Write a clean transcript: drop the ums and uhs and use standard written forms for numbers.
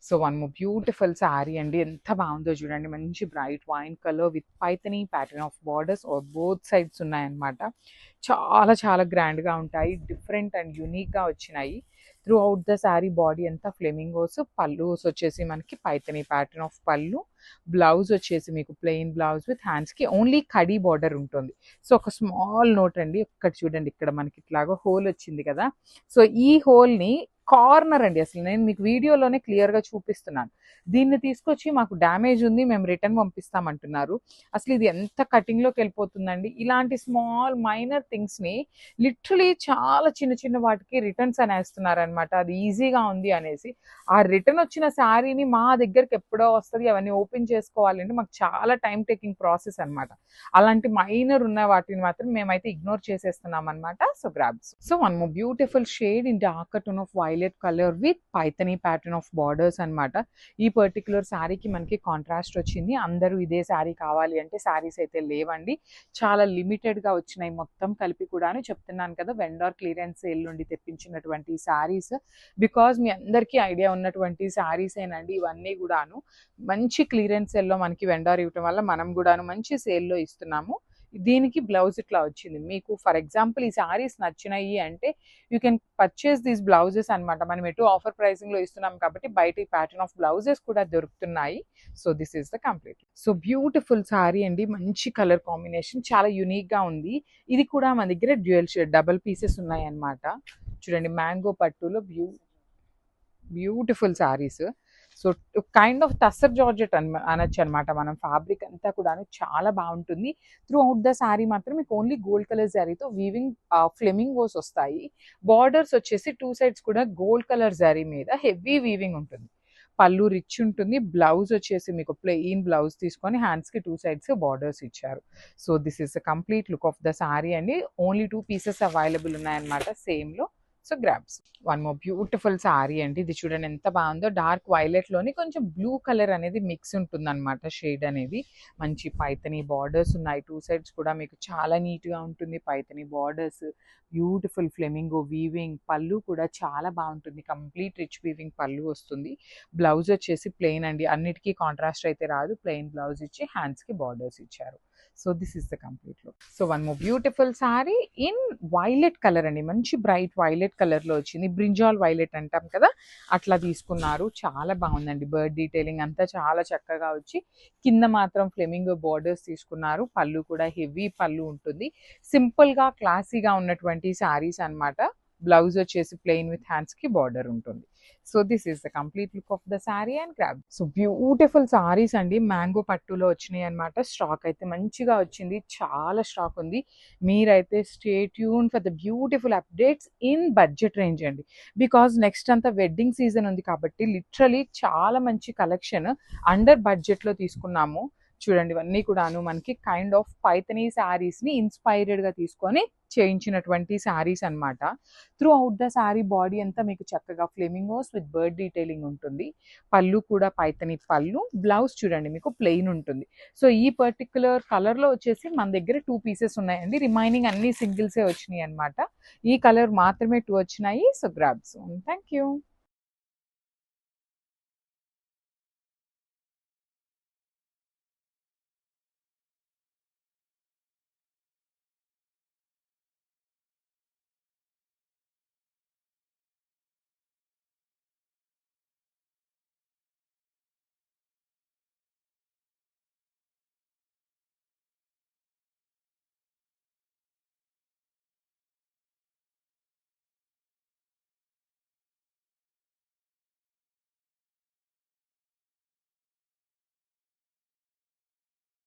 So one more beautiful sari అండి. ఎంత బాగుందో చూడండి. మంచి bright wine colour with Paithani pattern of borders are both sides ఉన్నాయన్నమాట. చాలా చాలా గ్రాండ్గా ఉంటాయి. డిఫరెంట్ అండ్ యూనిక్గా వచ్చినాయి. Throughout the sari body అంతా ఫ్లెమింగోస్, పల్లూస్ వచ్చేసి మనకి Paithani pattern of pallu, blouse వచ్చేసి మీకు ప్లెయిన్ బ్లౌజ్ విత్ హ్యాండ్స్కి ఓన్లీ కడీ బార్డర్ ఉంటుంది. సో ఒక స్మాల్ నోట్ అండి, ఇక్కడ చూడండి, ఇక్కడ మనకి ఇట్లాగా హోల్ వచ్చింది కదా. సో ఈ హోల్ని కార్నర్ అండి, అసలు నేను మీకు వీడియోలోనే క్లియర్గా చూపిస్తున్నాను. దీన్ని తీసుకొచ్చి మాకు డ్యామేజ్ ఉంది, మేము రిటర్న్ పంపిస్తామంటున్నారు. అసలు ఇది ఎంత కటింగ్లోకి వెళ్ళిపోతుందండి. ఇలాంటి స్మాల్ మైనర్ థింగ్స్ని లిటరలీ చాలా చిన్న చిన్న వాటికి రిటర్న్స్ అనేస్తున్నారనమాట. అది ఈజీగా ఉంది అనేసి. ఆ రిటర్న్ వచ్చిన శారీని మా దగ్గరికి ఎప్పుడో వస్తుంది, అవన్నీ ఓపెన్ చేసుకోవాలంటే మాకు చాలా టైం టేకింగ్ ప్రాసెస్ అనమాట. అలాంటి మైనర్ ఉన్న వాటిని మాత్రం మేమైతే ఇగ్నోర్ చేసేస్తున్నాం అనమాట. So grabs. So one more beautiful shade in dark tone of violet colour with Paithani pattern of borders అనమాట. ఈ పర్టికులర్ శారీకి మనకి కాంట్రాస్ట్ వచ్చింది. అందరూ ఇదే శారీ కావాలి అంటే శారీస్ అయితే లేవండి, చాలా లిమిటెడ్గా వచ్చినాయి మొత్తం కలిపి కూడాను. చెప్తున్నాను కదా, వెండర్ క్లియరెన్స్ సేల్ నుండి తెప్పించినటువంటి శారీస్. బికాజ్ మీ అందరికీ ఐడియా ఉన్నటువంటి శారీస్ ఏనండి ఇవన్నీ కూడాను. మంచి క్లియరెన్స్ సేల్లో మనకి వెండర్ ఇవ్వటం వల్ల మనం కూడాను మంచి సేల్లో ఇస్తున్నాము. దీనికి బ్లౌజ్ ఇట్లా వచ్చింది. మీకు ఫర్ ఎగ్జాంపుల్ ఈ శారీస్ నచ్చినాయి అంటే you can purchase these blouses అనమాట. మనం ఎటు ఆఫర్ ప్రైసింగ్లో ఇస్తున్నాం కాబట్టి బయట ఈ ప్యాటర్న్ ఆఫ్ బ్లౌజెస్ కూడా దొరుకుతున్నాయి. So this is the complete. So beautiful sari అండి, మంచి కలర్ కాంబినేషన్, చాలా యునిక్గా ఉంది. ఇది కూడా మన దగ్గర డ్యూయల్ షేడ్ డబల్ పీసెస్ ఉన్నాయి అన్నమాట. చూడండి, మ్యాంగో పట్టులో beautiful saris. So kind of tussar georgette అనొచ్చు అనమాట. మనం ఫ్యాబ్రిక్ అంతా కూడా చాలా బాగుంటుంది. త్రూ అవుట్ ద శారీ మాత్రం మీకు ఓన్లీ గోల్డ్ కలర్ శారీతో వీవింగ్ ఫ్లెమింగోస్ వస్తాయి. బార్డర్స్ వచ్చేసి టూ సైడ్స్ కూడా గోల్డ్ కలర్ శారీ మీద హెవీ వీవింగ్ ఉంటుంది. పళ్ళు రిచ్ ఉంటుంది. బ్లౌజ్ వచ్చేసి మీకు ప్లెయిన్ బ్లౌజ్ తీసుకొని హ్యాండ్స్కి టూ సైడ్స్ బార్డర్స్ ఇచ్చారు. So this is the complete look of the sari అండి. ఓన్లీ 2 పీసెస్ అవైలబుల్ ఉన్నాయన్నమాట సేమ్లో. So grabs. One more beautiful sari అండి. ఇది చూడండి ఎంత బాగుందో. డార్క్ వైలెట్లోని కొంచెం బ్లూ కలర్ అనేది మిక్స్ ఉంటుంది అనమాట. షేడ్ అనేది మంచి పైథనీ బార్డర్స్ ఉన్నాయి. టూ సైడ్స్ కూడా మీకు చాలా నీట్గా ఉంటుంది. Paithani borders, beautiful flamingo weaving, పళ్ళు కూడా చాలా బాగుంటుంది. కంప్లీట్ రిచ్ వీవింగ్ పళ్ళు వస్తుంది. బ్లౌజ్ వచ్చేసి ప్లెయిన్ అండి, అన్నిటికీ కాంట్రాస్ట్ అయితే రాదు. ప్లెయిన్ బ్లౌజ్ ఇచ్చి హ్యాండ్స్కి బార్డర్స్ ఇచ్చారు. So this is the complete look. So one more beautiful sari in violet colour అండి. మంచి బ్రైట్ వైలెట్ కలర్లో వచ్చింది. బ్రింజాల్ వైలెట్ అంటాం కదా, అట్లా తీసుకున్నారు. చాలా బాగుందండి. బర్డ్ డీటెయిలింగ్ అంతా చాలా చక్కగా వచ్చి కింద మాత్రం ఫ్లెమింగో బార్డర్స్ తీసుకున్నారు. పళ్ళు కూడా హెవీ పళ్ళు ఉంటుంది. సింపుల్గా క్లాసీగా ఉన్నటువంటి శారీస్ అనమాట. బ్లౌజ్ వచ్చేసి ప్లెయిన్ విత్ హ్యాండ్స్కి బార్డర్ ఉంటుంది. So this is the complete look of the sari and grab. So beautiful saris అండి, మ్యాంగో పట్టులో వచ్చినాయి అనమాట. స్టాక్ అయితే మంచిగా వచ్చింది, చాలా స్టాక్ ఉంది. మీరైతే stay tune for the beautiful updates in budget range అండి. బికాజ్ నెక్స్ట్ అంతా వెడ్డింగ్ సీజన్ ఉంది కాబట్టి లిటరలీ చాలా మంచి కలెక్షన్ అండర్ బడ్జెట్లో తీసుకున్నాము. చూడండి, ఇవన్నీ కూడాను మనకి కైండ్ ఆఫ్ పైథనీ శారీస్ని ఇన్స్పైర్డ్గా తీసుకొని చేయించినటువంటి శారీస్ అనమాట. Through out the sari body అంతా మీకు చక్కగా ఫ్లెమింగోస్ విత్ బర్డ్ డీటెయిలింగ్ ఉంటుంది. పళ్ళు కూడా పైథనీ పళ్ళు. బ్లౌజ్ చూడండి మీకు ప్లెయిన్ ఉంటుంది. సో ఈ పర్టికులర్ కలర్లో వచ్చేసి మన దగ్గర 2 పీసెస్ ఉన్నాయండి. రిమైనింగ్ అన్ని సింగిల్సే వచ్చినాయి అనమాట. ఈ కలర్ మాత్రమే 2 వచ్చినాయి. So grabs. Thank you.